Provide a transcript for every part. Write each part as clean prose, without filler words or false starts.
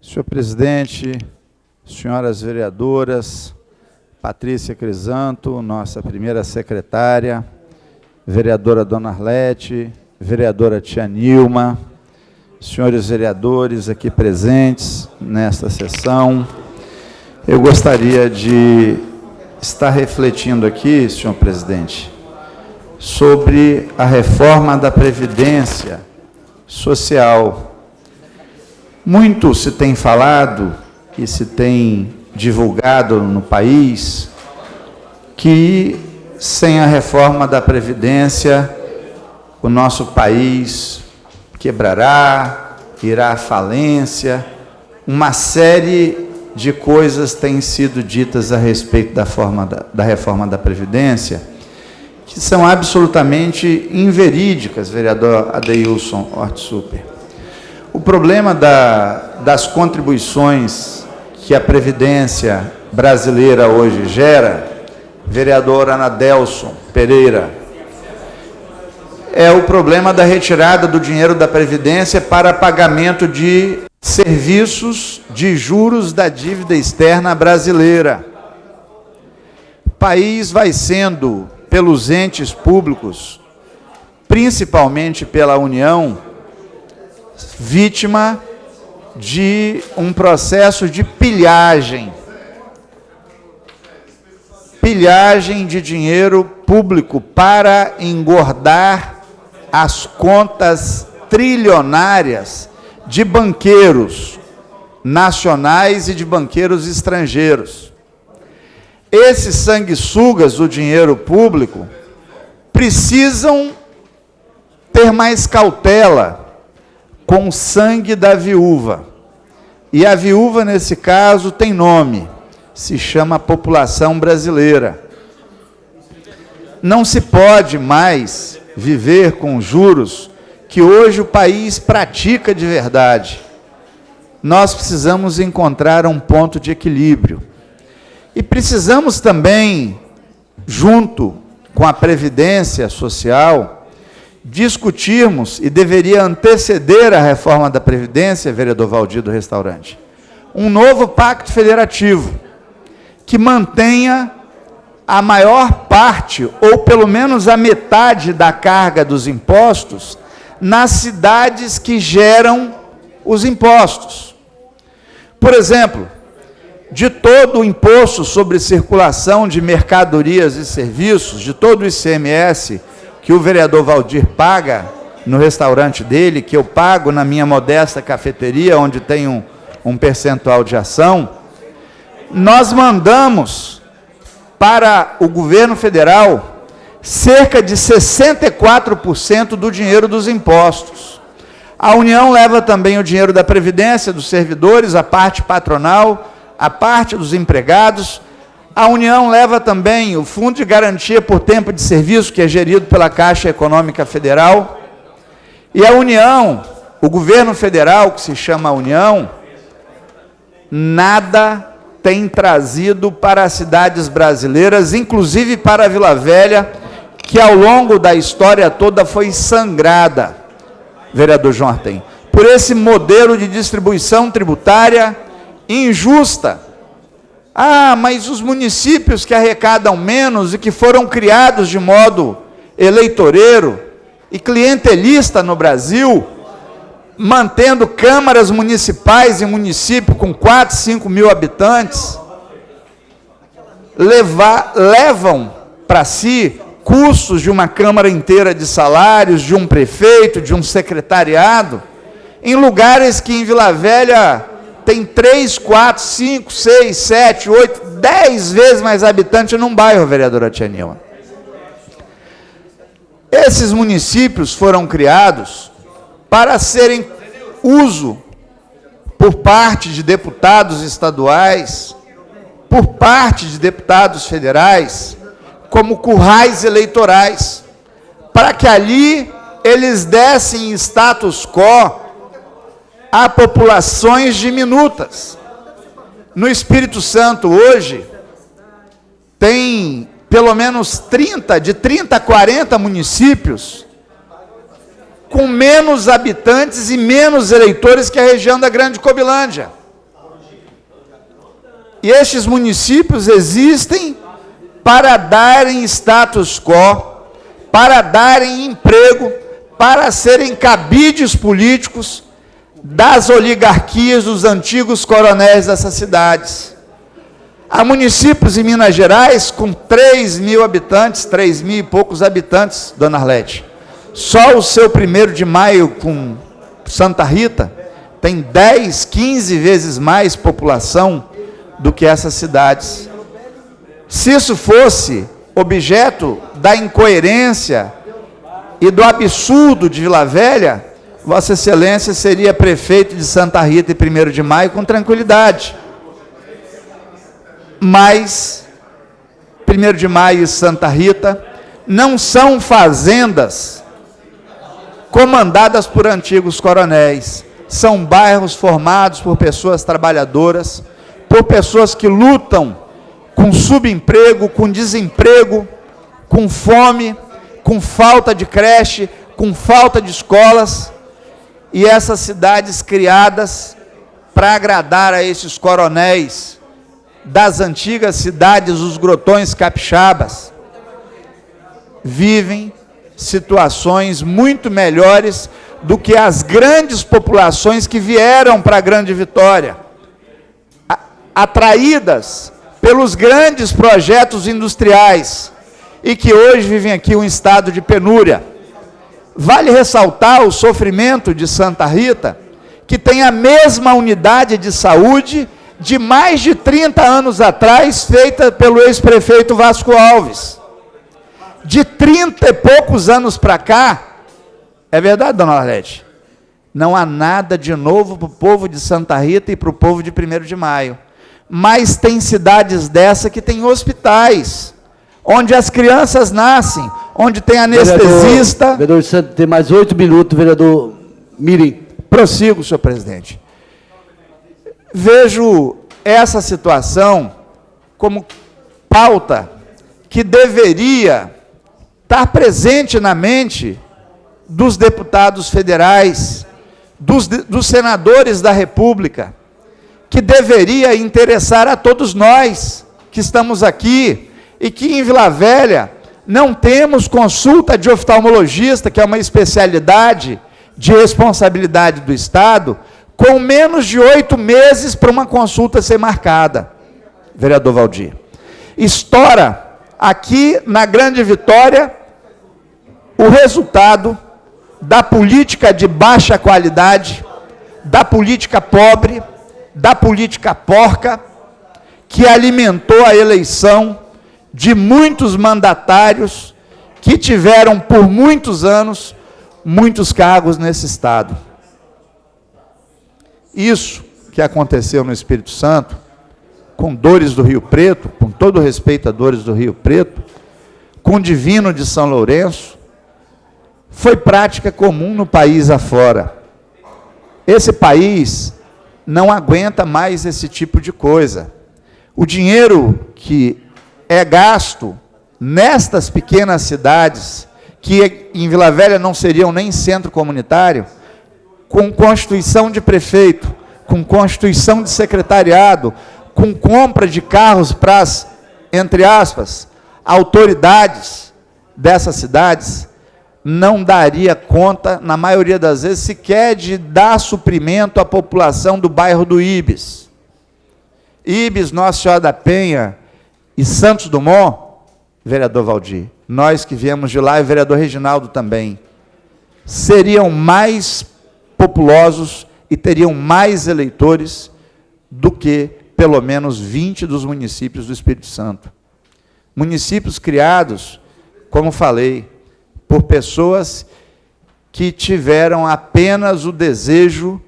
Senhor presidente, senhoras vereadoras, Patrícia Crisanto, nossa primeira secretária, vereadora Dona Arlete, vereadora Tia Nilma, senhores vereadores aqui presentes nesta sessão, eu gostaria de estar refletindo aqui, senhor presidente, sobre a reforma da Previdência Social. Muito se tem falado e se tem divulgado no país que, sem a reforma da Previdência, o nosso país quebrará, irá à falência. Uma série de coisas têm sido ditas a respeito da reforma da Previdência, que são absolutamente inverídicas, vereador Adeilson Ortsuper. O problema das contribuições que a Previdência brasileira hoje gera, vereador Anadelson Pereira, é o problema da retirada do dinheiro da Previdência para pagamento de serviços de juros da dívida externa brasileira. O país vai sendo, pelos entes públicos, principalmente pela União, vítima de um processo de pilhagem de dinheiro público para engordar as contas trilionárias de banqueiros nacionais e de banqueiros estrangeiros. Esses sanguessugas do dinheiro público precisam ter mais cautela com o sangue da viúva. E a viúva, nesse caso, tem nome, se chama população brasileira. Não se pode mais viver com juros que hoje o país pratica de verdade. Nós precisamos encontrar um ponto de equilíbrio. E precisamos também, junto com a Previdência Social, discutirmos, e deveria anteceder a reforma da Previdência, vereador Valdir do Restaurante, um novo pacto federativo que mantenha a maior parte, ou pelo menos a metade da carga dos impostos, nas cidades que geram os impostos. Por exemplo, de todo o imposto sobre circulação de mercadorias e serviços, de todo o ICMS que o vereador Valdir paga no restaurante dele, que eu pago na minha modesta cafeteria, onde tem um percentual de ação, nós mandamos para o governo federal cerca de 64% do dinheiro dos impostos. A União leva também o dinheiro da Previdência, dos servidores, a parte patronal, a parte dos empregados. A União leva também o Fundo de Garantia por Tempo de Serviço, que é gerido pela Caixa Econômica Federal. E a União, o governo federal, que se chama União, nada tem trazido para as cidades brasileiras, inclusive para a Vila Velha, que ao longo da história toda foi sangrada, vereador Jortem, por esse modelo de distribuição tributária injusta. Ah, mas os municípios que arrecadam menos e que foram criados de modo eleitoreiro e clientelista no Brasil, mantendo câmaras municipais em município com 4, 5 mil habitantes, levam para si custos de uma câmara inteira de salários, de um prefeito, de um secretariado, em lugares que em Vila Velha tem 3, 4, 5, 6, 7, 8, 10 vezes mais habitantes num bairro, vereadora Tia Nilma. Esses municípios foram criados para serem uso por parte de deputados estaduais, por parte de deputados federais, como currais eleitorais, para que ali eles dessem status quo a populações diminutas. No Espírito Santo, hoje, tem pelo menos 30 a 40 municípios com menos habitantes e menos eleitores que a região da Grande Cobilândia. E estes municípios existem para darem status quo, para darem emprego, para serem cabides políticos das oligarquias dos antigos coronéis dessas cidades. Há municípios em Minas Gerais com 3.000 habitantes, 3.000 e poucos habitantes, dona Arlete. Só o seu 1º de Maio com Santa Rita tem 10, 15 vezes mais população do que essas cidades. Se isso fosse objeto da incoerência e do absurdo de Vila Velha, Vossa Excelência seria prefeito de Santa Rita e 1º de Maio com tranquilidade. Mas 1º de Maio e Santa Rita não são fazendas comandadas por antigos coronéis. São bairros formados por pessoas trabalhadoras, por pessoas que lutam com subemprego, com desemprego, com fome, com falta de creche, com falta de escolas, e essas cidades criadas para agradar a esses coronéis das antigas cidades, os grotões capixabas, vivem situações muito melhores do que as grandes populações que vieram para a Grande Vitória, atraídas pelos grandes projetos industriais e que hoje vivem aqui um estado de penúria. Vale ressaltar o sofrimento de Santa Rita, que tem a mesma unidade de saúde de mais de 30 anos atrás, feita pelo ex-prefeito Vasco Alves. De 30 e poucos anos para cá, é verdade, dona Arlete? Não há nada de novo para o povo de Santa Rita e para o povo de 1º de Maio. Mas tem cidades dessa que tem hospitais, onde as crianças nascem, onde tem anestesista. Vereador Santos, tem mais 8 minutos, vereador Mirim. Prossigo, senhor presidente. Vejo essa situação como pauta que deveria estar presente na mente dos deputados federais, dos senadores da República, que deveria interessar a todos nós que estamos aqui e que em Vila Velha não temos consulta de oftalmologista, que é uma especialidade de responsabilidade do Estado, com menos de 8 meses para uma consulta ser marcada, vereador Valdir. Estoura aqui na Grande Vitória o resultado da política de baixa qualidade, da política pobre, da política porca, que alimentou a eleição de muitos mandatários que tiveram por muitos anos muitos cargos nesse Estado. Isso que aconteceu no Espírito Santo, com Dores do Rio Preto, com todo respeito a Dores do Rio Preto, com Divino de São Lourenço, foi prática comum no país afora. Esse país não aguenta mais esse tipo de coisa. O dinheiro que é gasto nestas pequenas cidades, que em Vila Velha não seriam nem centro comunitário, com constituição de prefeito, com constituição de secretariado, com compra de carros para as, entre aspas, autoridades dessas cidades, não daria conta, na maioria das vezes, sequer de dar suprimento à população do bairro do Ibis. Ibis, Nossa Senhora da Penha e Santos Dumont, vereador Valdir, nós que viemos de lá, e o vereador Reginaldo também, seriam mais populosos e teriam mais eleitores do que, pelo menos, 20 dos municípios do Espírito Santo. Municípios criados, como falei, por pessoas que tiveram apenas o desejo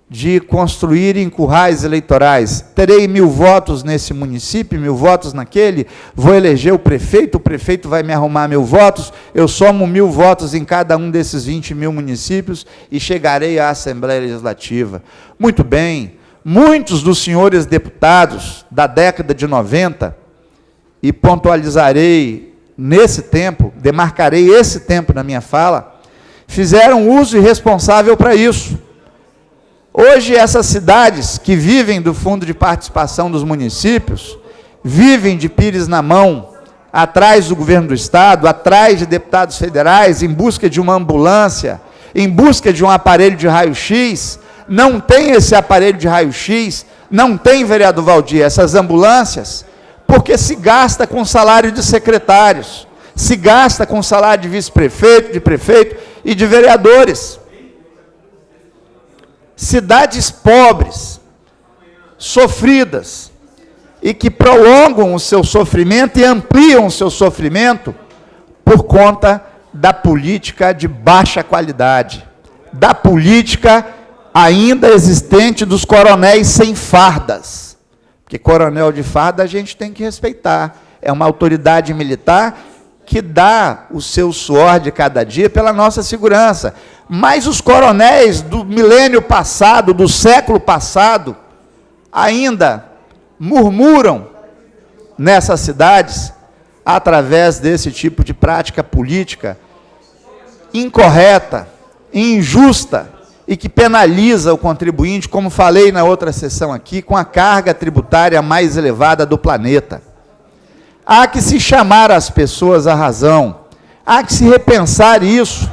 de construírem currais eleitorais. Terei 1000 votos nesse município, 1000 votos naquele, vou eleger o prefeito vai me arrumar 1000 votos, eu somo 1000 votos em cada um desses 20.000 municípios e chegarei à Assembleia Legislativa. Muito bem, muitos dos senhores deputados da década de 90, e pontualizarei nesse tempo, demarcarei esse tempo na minha fala, fizeram uso irresponsável para isso. Hoje, essas cidades que vivem do fundo de participação dos municípios, vivem de pires na mão, atrás do governo do Estado, atrás de deputados federais, em busca de uma ambulância, em busca de um aparelho de raio-x, não tem esse aparelho de raio-x, não tem, vereador Valdir, essas ambulâncias, porque se gasta com salário de secretários, se gasta com salário de vice-prefeito, de prefeito e de vereadores. Cidades pobres, sofridas, e que prolongam o seu sofrimento e ampliam o seu sofrimento por conta da política de baixa qualidade, da política ainda existente dos coronéis sem fardas. Porque coronel de farda a gente tem que respeitar. É uma autoridade militar que dá o seu suor de cada dia pela nossa segurança. Mas os coronéis do milênio passado, do século passado, ainda murmuram nessas cidades através desse tipo de prática política incorreta, injusta e que penaliza o contribuinte, como falei na outra sessão aqui, com a carga tributária mais elevada do planeta. Há que se chamar as pessoas à razão, há que se repensar isso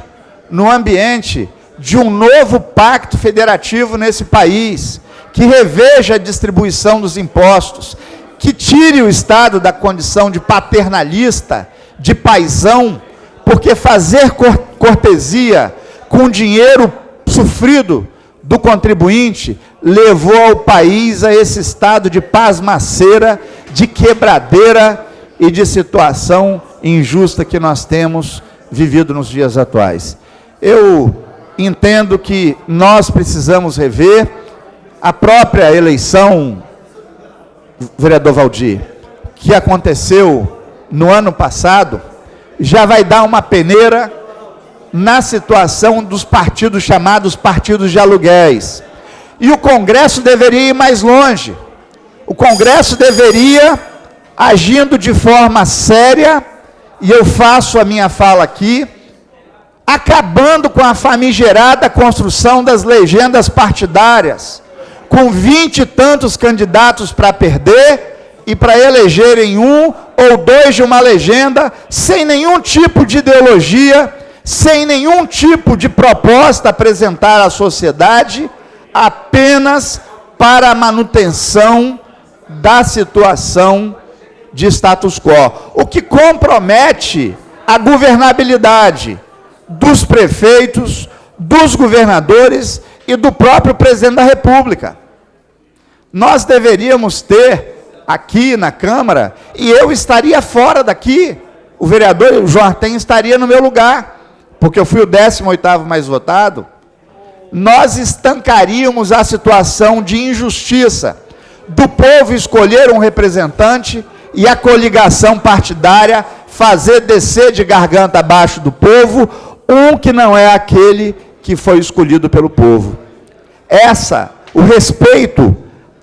no ambiente de um novo pacto federativo nesse país, que reveja a distribuição dos impostos, que tire o Estado da condição de paternalista, de paizão, porque fazer cortesia com dinheiro sofrido do contribuinte levou o país a esse estado de pasmaceira, de quebradeira e de situação injusta que nós temos vivido nos dias atuais. Eu entendo que nós precisamos rever a própria eleição, vereador Valdir, que aconteceu no ano passado, já vai dar uma peneira na situação dos partidos chamados partidos de aluguéis. E o Congresso deveria ir mais longe. O Congresso deveria, agindo de forma séria, e eu faço a minha fala aqui, acabando com a famigerada construção das legendas partidárias, com 20 e tantos candidatos para perder e para elegerem um ou dois de uma legenda, sem nenhum tipo de ideologia, sem nenhum tipo de proposta a apresentar à sociedade, apenas para a manutenção da situação de status quo, o que compromete a governabilidade dos prefeitos, dos governadores e do próprio presidente da República. Nós deveríamos ter aqui na Câmara, e eu estaria fora daqui, o vereador João Artem estaria no meu lugar, porque eu fui o 18º mais votado, nós estancaríamos a situação de injustiça do povo escolher um representante e a coligação partidária fazer descer de garganta abaixo do povo um que não é aquele que foi escolhido pelo povo. O respeito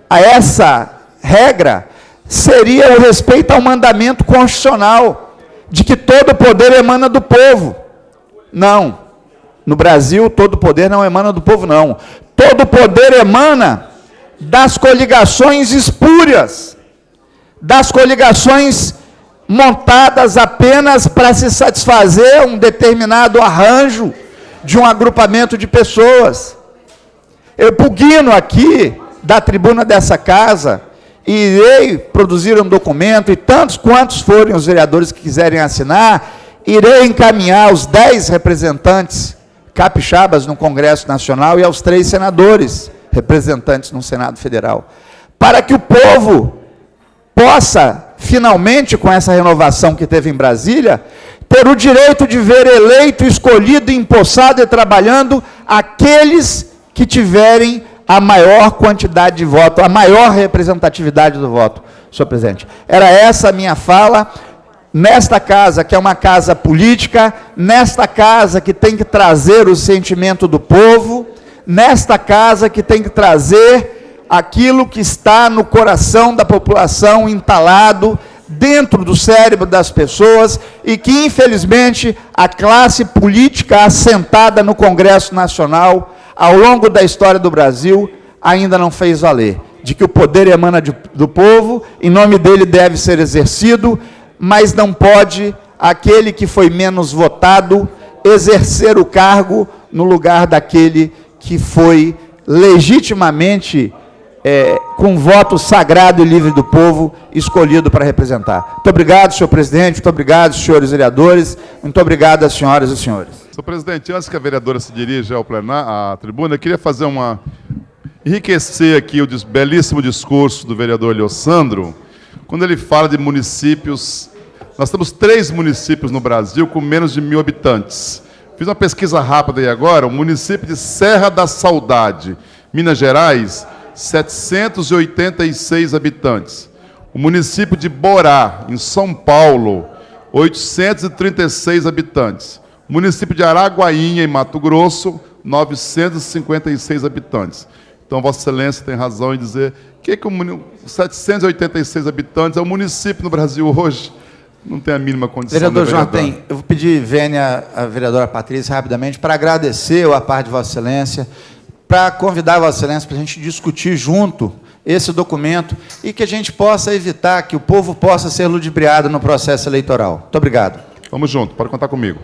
a essa regra seria o respeito ao mandamento constitucional de que todo poder emana do povo. Não. No Brasil, todo poder não emana do povo, não. Todo poder emana das coligações espúrias, das coligações montadas apenas para se satisfazer um determinado arranjo de um agrupamento de pessoas. Eu pugno aqui, da tribuna dessa casa, e irei produzir um documento, e tantos quantos forem os vereadores que quiserem assinar, irei encaminhar os 10 representantes capixabas no Congresso Nacional e aos 3 senadores representantes no Senado Federal, para que o povo possa, finalmente, com essa renovação que teve em Brasília, ter o direito de ver eleito, escolhido, empossado e trabalhando aqueles que tiverem a maior quantidade de voto, a maior representatividade do voto, senhor presidente. Era essa a minha fala, nesta casa, que é uma casa política, nesta casa que tem que trazer o sentimento do povo, nesta casa que tem que trazer aquilo que está no coração da população entalado, dentro do cérebro das pessoas, e que, infelizmente, a classe política assentada no Congresso Nacional, ao longo da história do Brasil, ainda não fez valer, de que o poder emana do povo, em nome dele deve ser exercido, mas não pode aquele que foi menos votado exercer o cargo no lugar daquele que foi legitimamente, com voto sagrado e livre do povo, escolhido para representar. Muito obrigado, senhor presidente, muito obrigado, senhores vereadores, muito obrigado às senhoras e senhores. Senhor presidente, antes que a vereadora se dirija ao plenário, à tribuna, eu queria fazer enriquecer aqui o belíssimo discurso do vereador Leossandro, quando ele fala de municípios. Nós temos 3 municípios no Brasil com menos de 1.000 habitantes. Fiz uma pesquisa rápida aí agora, o município de Serra da Saudade, Minas Gerais, 786 habitantes. O município de Borá, em São Paulo, 836 habitantes. O município de Araguainha, em Mato Grosso, 956 habitantes. Então, Vossa Excelência tem razão em dizer que 786 habitantes é o município no Brasil hoje. Não tem a mínima condição. Vereador João, eu vou pedir vênia à vereadora Patrícia rapidamente para agradecer a parte de Vossa Excelência, para convidar Vossa Excelência para a gente discutir junto esse documento e que a gente possa evitar que o povo possa ser ludibriado no processo eleitoral. Muito obrigado. Vamos junto, pode contar comigo.